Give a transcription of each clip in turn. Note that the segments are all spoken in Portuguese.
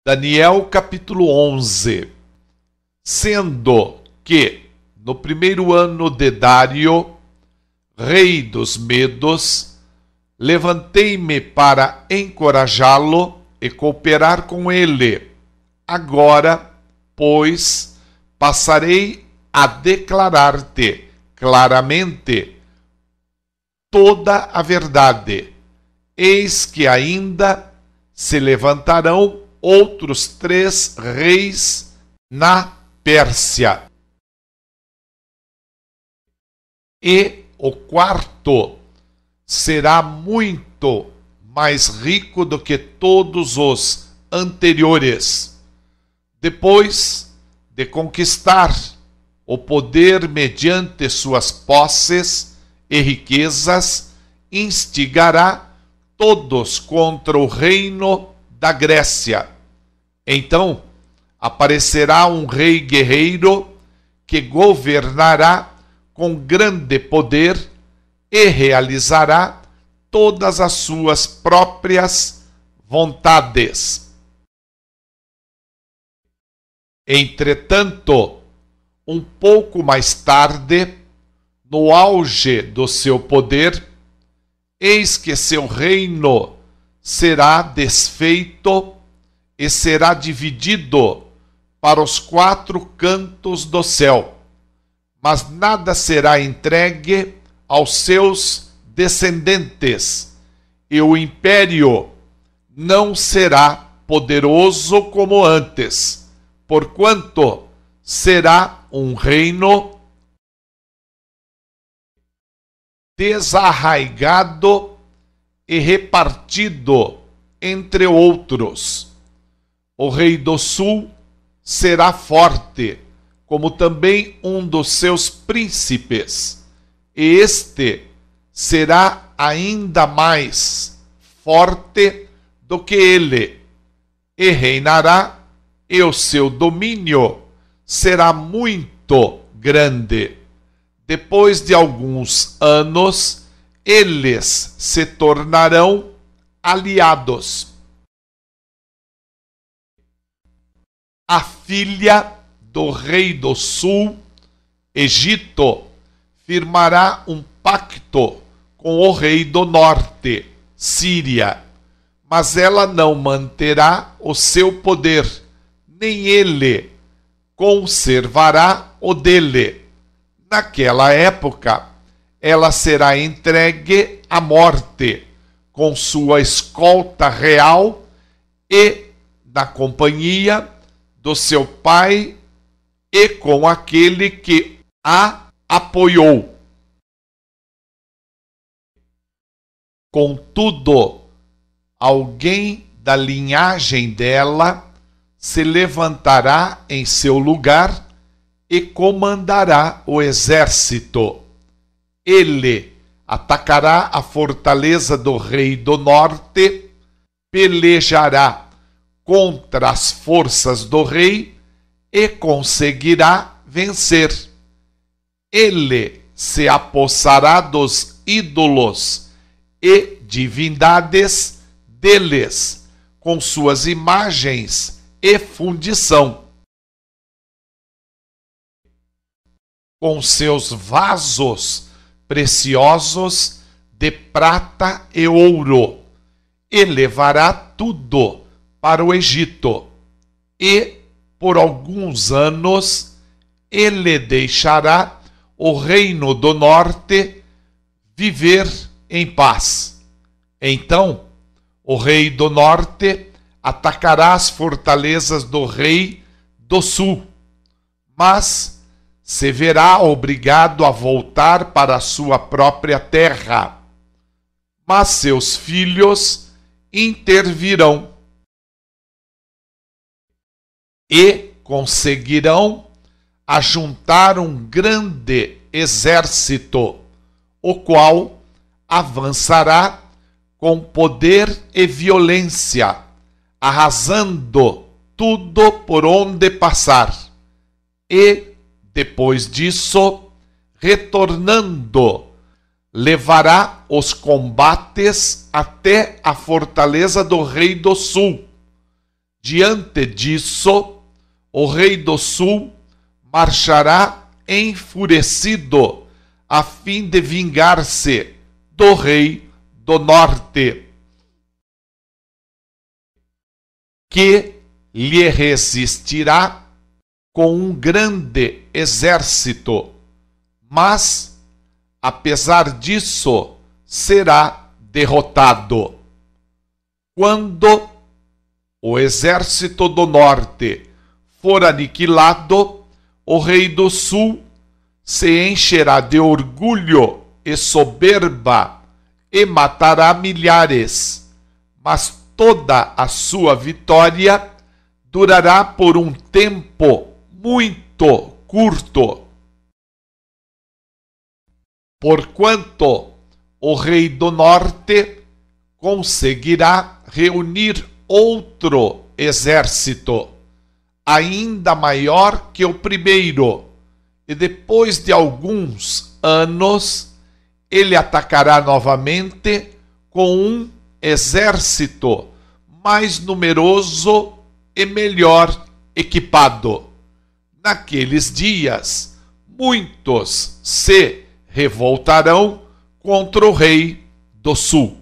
Daniel capítulo 11. Sendo que, no primeiro ano de Dário, rei dos Medos, levantei-me para encorajá-lo e cooperar com ele. Agora, pois, passarei a declarar-te claramente toda a verdade. Eis que ainda se levantarão outros 3 reis na Pérsia. E o quarto será muito mais rico do que todos os anteriores. Depois de conquistar o poder mediante suas posses e riquezas, instigará todos contra o reino da Grécia. Então aparecerá um rei guerreiro que governará com grande poder e realizará todas as suas próprias vontades. Entretanto, um pouco mais tarde, no auge do seu poder, eis que seu reino será desfeito e será dividido para os 4 cantos do céu, mas nada será entregue aos seus descendentes, e o império não será poderoso como antes, porquanto será um reino desarraigado e repartido entre outros. O rei do sul será forte, como também um dos seus príncipes, e este será ainda mais forte do que ele, e reinará, e o seu domínio será muito grande. Depois de alguns anos, eles se tornarão aliados. A filha do rei do sul, Egito, firmará um pacto com o rei do norte, Síria, mas ela não manterá o seu poder, nem ele conservará o dele. Naquela época, ela será entregue à morte, com sua escolta real e na companhia do seu pai e com aquele que a apoiou. Contudo, alguém da linhagem dela se levantará em seu lugar e comandará o exército. Ele atacará a fortaleza do rei do norte, pelejará contra as forças do rei e conseguirá vencer. Ele se apossará dos ídolos e divindades deles, com suas imagens e fundição. Com seus vasos preciosos de prata e ouro, e levará tudo para o Egito, e por alguns anos ele deixará o reino do norte viver em paz. Então o rei do norte atacará as fortalezas do rei do sul, mas se verá obrigado a voltar para a sua própria terra. Mas seus filhos intervirão e conseguirão ajuntar um grande exército, o qual avançará com poder e violência, arrasando tudo por onde passar. E, depois disso, retornando, levará os combates até a fortaleza do rei do sul. Diante disso, o rei do sul marchará enfurecido, a fim de vingar-se do rei do norte, que lhe resistirá com um grande exército, mas, apesar disso, será derrotado. Quando o exército do norte for aniquilado, o rei do sul se encherá de orgulho e soberba e matará milhares, mas toda a sua vitória durará por um tempo muito curto. Porquanto o rei do norte conseguirá reunir outro exército, ainda maior que o primeiro, e depois de alguns anos, ele atacará novamente com um exército mais numeroso e melhor equipado. Naqueles dias, muitos se revoltarão contra o rei do sul.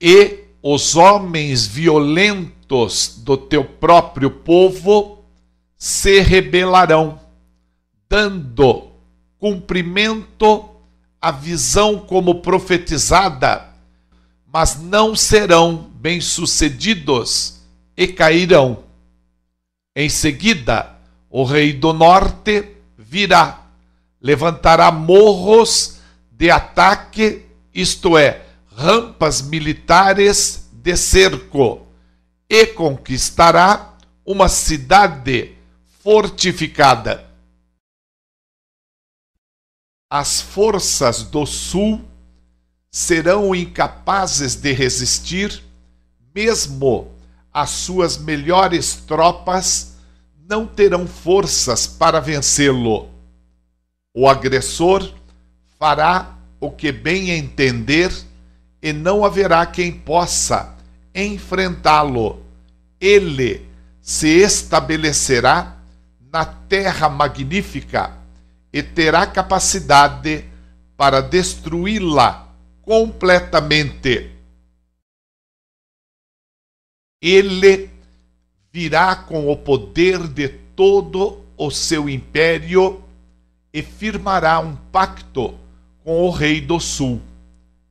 E os homens violentos do teu próprio povo se rebelarão, dando cumprimento à visão como profetizada, mas não serão bem-sucedidos e cairão. Em seguida, o rei do norte virá, levantará morros de ataque, isto é, rampas militares de cerco, e conquistará uma cidade fortificada. As forças do sul serão incapazes de resistir, mesmo as suas melhores tropas não terão forças para vencê-lo. O agressor fará o que bem entender e não haverá quem possa enfrentá-lo. Ele se estabelecerá na terra magnífica e terá capacidade para destruí-la completamente. Ele virá com o poder de todo o seu império e firmará um pacto com o rei do sul.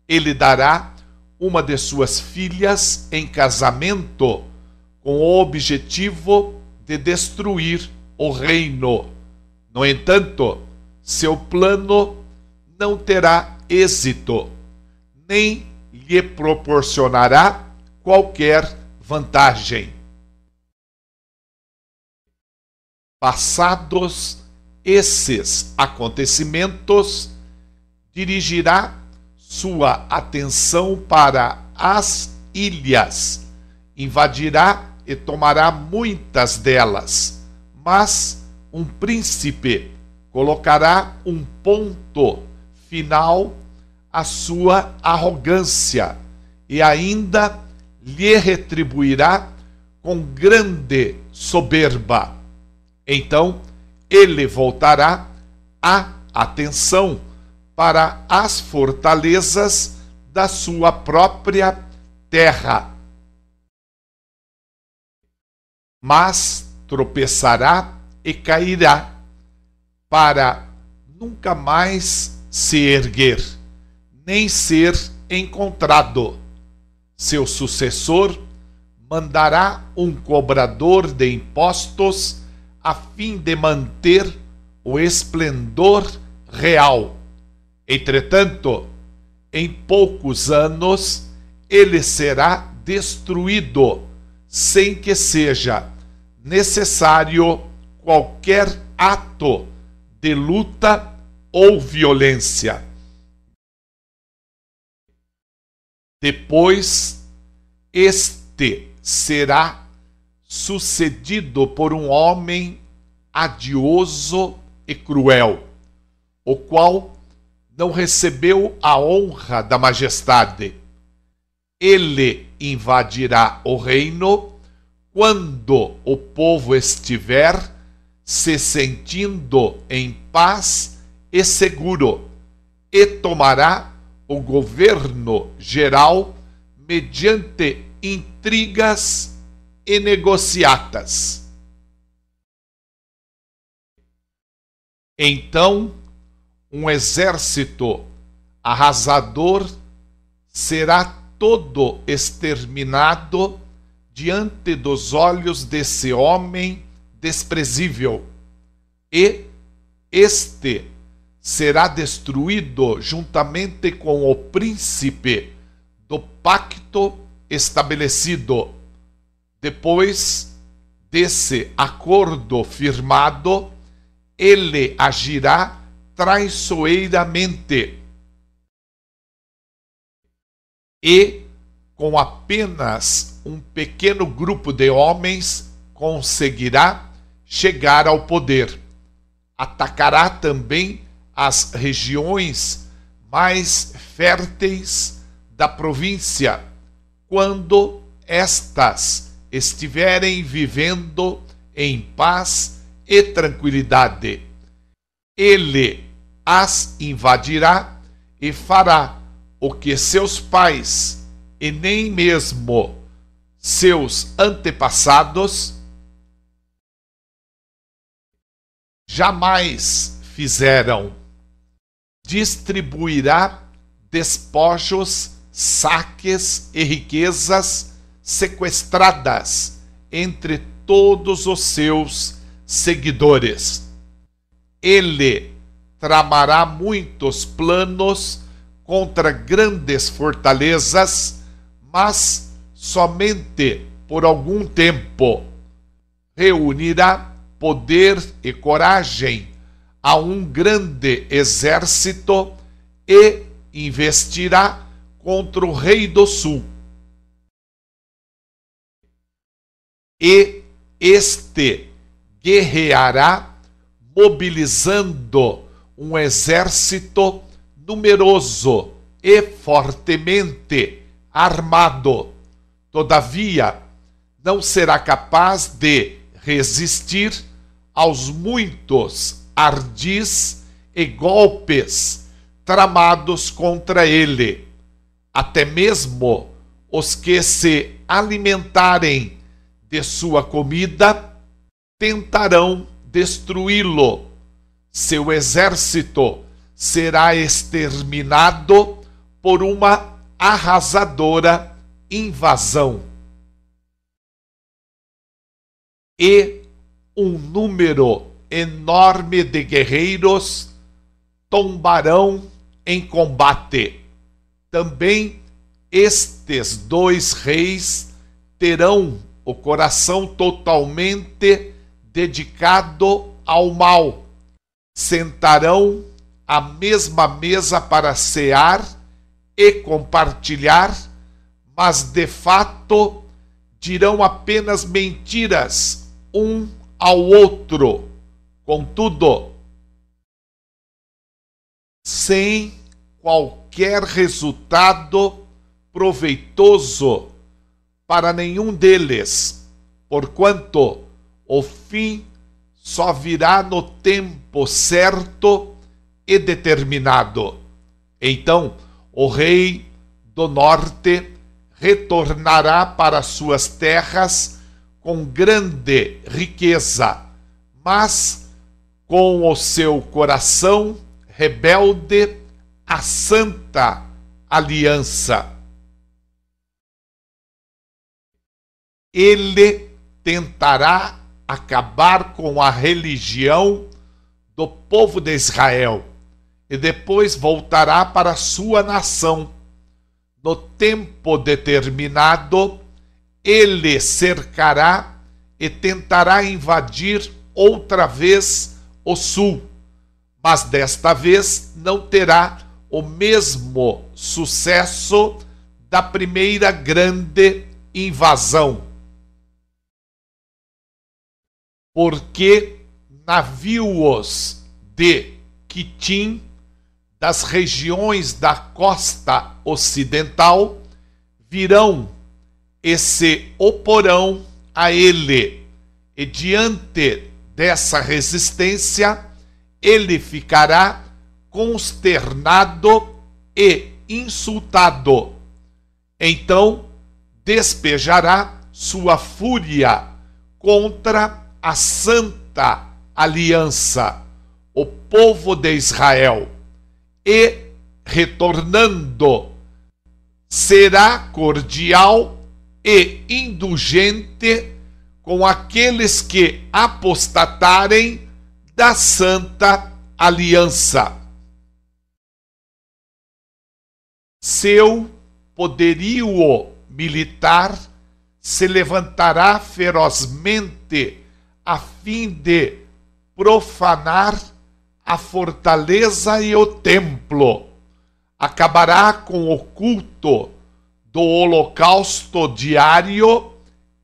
Ele dará uma de suas filhas em casamento com o objetivo de destruir o reino. No entanto, seu plano não terá êxito, nem lhe proporcionará qualquer vantagem. Passados esses acontecimentos, dirigirá sua atenção para as ilhas, invadirá e tomará muitas delas, mas um príncipe colocará um ponto final à sua arrogância e ainda lhe retribuirá com grande soberba. Então ele voltará a atenção para as fortalezas da sua própria terra, mas tropeçará e cairá, para nunca mais se erguer, nem ser encontrado. Seu sucessor mandará um cobrador de impostos a fim de manter o esplendor real. Entretanto, em poucos anos, ele será destruído, sem que seja necessário qualquer ato de luta ou violência. Depois, este será sucedido por um homem adioso e cruel, o qual não recebeu a honra da majestade. Ele invadirá o reino quando o povo estiver se sentindo em paz e seguro, e tomará o governo geral mediante intrigas e negociatas. Então, um exército arrasador será todo exterminado diante dos olhos desse homem desprezível, e este será destruído juntamente com o príncipe do pacto estabelecido. Depois desse acordo firmado, ele agirá traiçoeiramente e, com apenas um pequeno grupo de homens, conseguirá chegar ao poder. Atacará também as regiões mais férteis da província, quando estas estiverem vivendo em paz e tranquilidade. Ele as invadirá e fará o que seus pais e nem mesmo seus antepassados jamais fizeram. Distribuirá despojos, saques e riquezas sequestradas entre todos os seus seguidores. Ele tramará muitos planos contra grandes fortalezas, mas somente por algum tempo. Reunirá poder e coragem a um grande exército e investirá contra o rei do sul. E este guerreará mobilizando um exército numeroso e fortemente armado. Todavia, não será capaz de resistir aos muitos ardis e golpes tramados contra ele. Até mesmo os que se alimentarem de sua comida tentarão destruí-lo. Seu exército será exterminado por uma arrasadora invasão. E um número enorme de guerreiros tombarão em combate. Também estes dois reis terão o coração totalmente dedicado ao mal. Sentarão à mesma mesa para cear e compartilhar, mas de fato dirão apenas mentiras um ao outro. Contudo, sem qualquer resultado proveitoso para nenhum deles, porquanto o fim só virá no tempo certo e determinado. Então, o rei do norte retornará para suas terras com grande riqueza, mas com o seu coração rebelde à santa aliança. Ele tentará acabar com a religião do povo de Israel e depois voltará para sua nação. No tempo determinado, ele cercará e tentará invadir outra vez o sul, mas desta vez não terá o mesmo sucesso da primeira grande invasão. Porque navios de Quitim, das regiões da costa ocidental, virão e se oporão a ele, e diante dessa resistência, ele ficará consternado e insultado. Então despejará sua fúria contra a santa aliança, o povo de Israel, e, retornando, será cordial e indulgente com aqueles que apostatarem da santa aliança. Seu poderio militar se levantará ferozmente a fim de profanar a fortaleza e o templo. Acabará com o culto do holocausto diário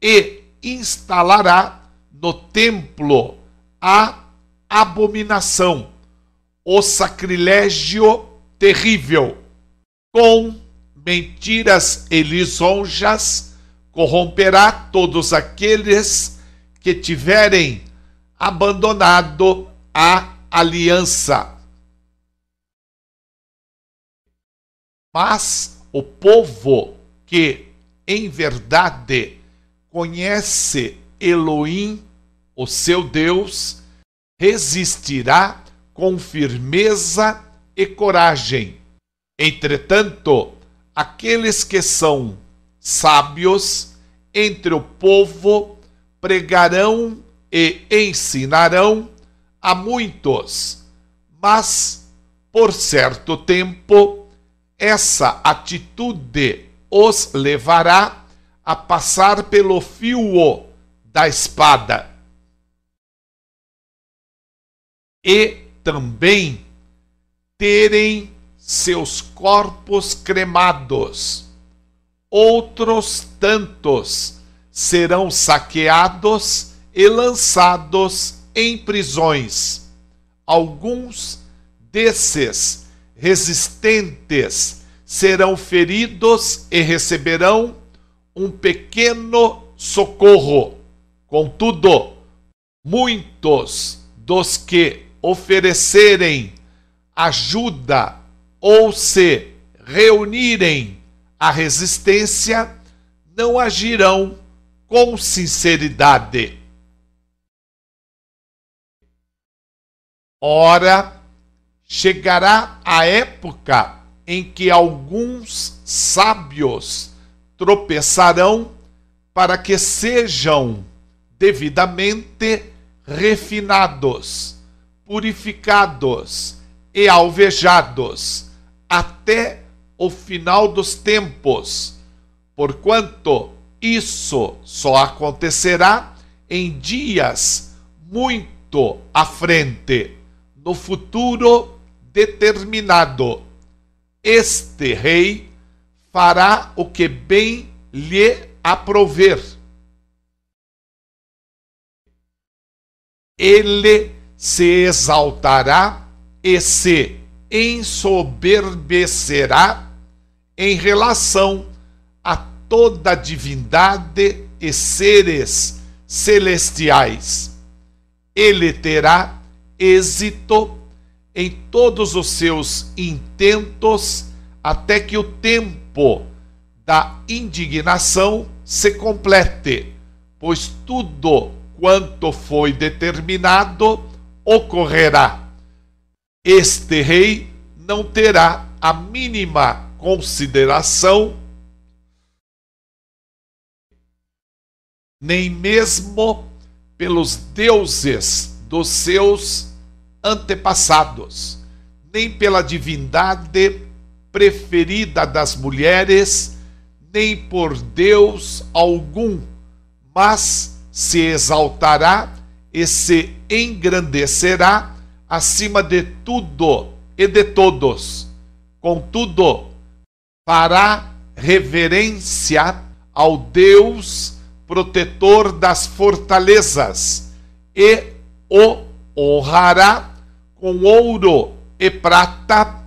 e instalará no templo a abominação, o sacrilégio terrível. Com mentiras e lisonjas corromperá todos aqueles que tiverem abandonado a aliança. Mas o povo que, em verdade, conhece Elohim, o seu Deus, resistirá com firmeza e coragem. Entretanto, aqueles que são sábios entre o povo pregarão e ensinarão a muitos, mas, por certo tempo, essa atitude os levará a passar pelo fio da espada. E também terem seus corpos cremados. Outros tantos serão saqueados e lançados em prisões. Alguns desses resistentes serão feridos e receberão um pequeno socorro. Contudo, muitos dos que oferecerem ajuda ou se reunirem à resistência não agirão com sinceridade. Ora, chegará a época em que alguns sábios tropeçarão para que sejam devidamente refinados, purificados e alvejados até o final dos tempos, porquanto isso só acontecerá em dias muito à frente, no futuro determinado. Este rei fará o que bem lhe aprouver. Ele se exaltará e se ensoberbecerá em relação a toda a divindade e seres celestiais. Ele terá êxito em todos os seus intentos até que o tempo da indignação se complete, pois tudo quanto foi determinado ocorrerá. Este rei não terá a mínima consideração, nem mesmo pelos deuses dos seus antepassados, nem pela divindade preferida das mulheres, nem por Deus algum, mas se exaltará e se engrandecerá acima de tudo e de todos. Contudo, fará reverência ao Deus protetor das fortalezas e o honrará com ouro e prata,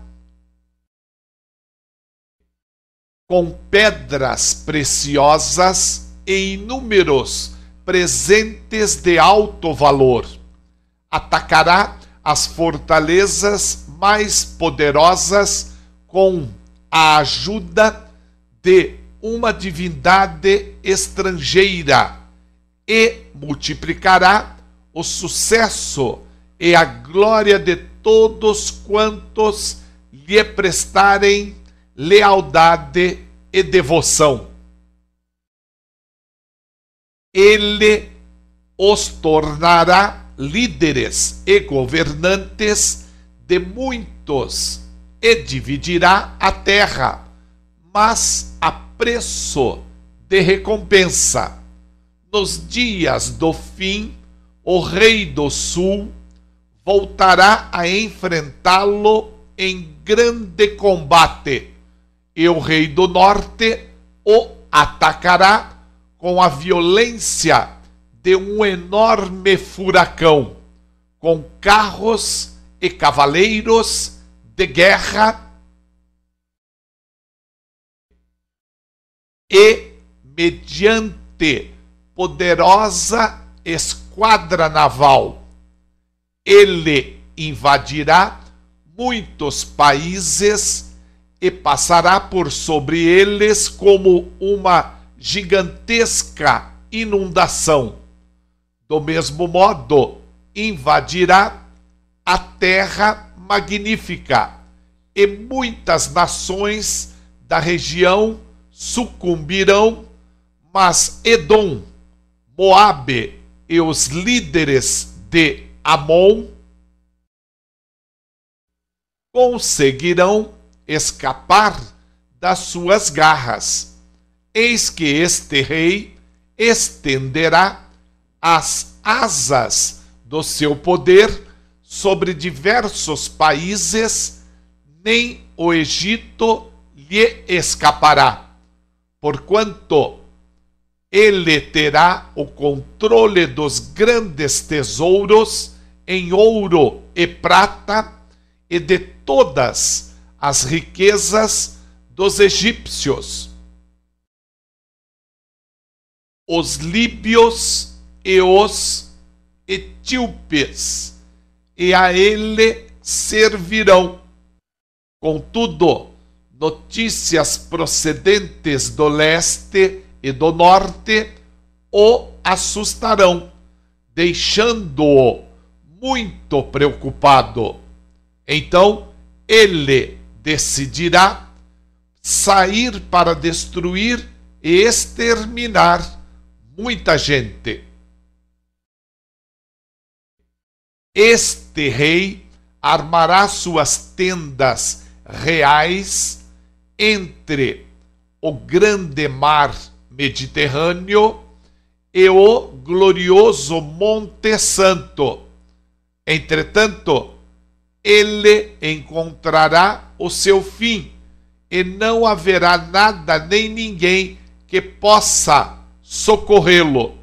com pedras preciosas e inúmeros presentes de alto valor. Atacará as fortalezas mais poderosas com a ajuda de uma divindade estrangeira e multiplicará o sucesso e a glória de todos quantos lhe prestarem lealdade e devoção. Ele os tornará líderes e governantes de muitos e dividirá a terra, mas a preço de recompensa. Nos dias do fim, o rei do sul voltará a enfrentá-lo em grande combate, e o rei do norte o atacará com a violência de um enorme furacão, com carros e cavaleiros de guerra e mediante poderosa esquadra naval. Ele invadirá muitos países e passará por sobre eles como uma gigantesca inundação. Do mesmo modo, invadirá a terra magnífica, e muitas nações da região sucumbirão, mas Edom, Moabe e os líderes de Amon conseguirão escapar das suas garras. Eis que este rei estenderá as asas do seu poder sobre diversos países, nem o Egito lhe escapará, porquanto ele terá o controle dos grandes tesouros em ouro e prata e de todas as riquezas dos egípcios. Os líbios e os etíopes, e a ele servirão. Contudo, notícias procedentes do leste e do norte o assustarão, deixando-o muito preocupado. Então ele decidirá sair para destruir e exterminar muita gente. Este rei armará suas tendas reais entre o grande mar Mediterrâneo e o glorioso Monte Santo. Entretanto, ele encontrará o seu fim, e não haverá nada nem ninguém que possa socorrê-lo.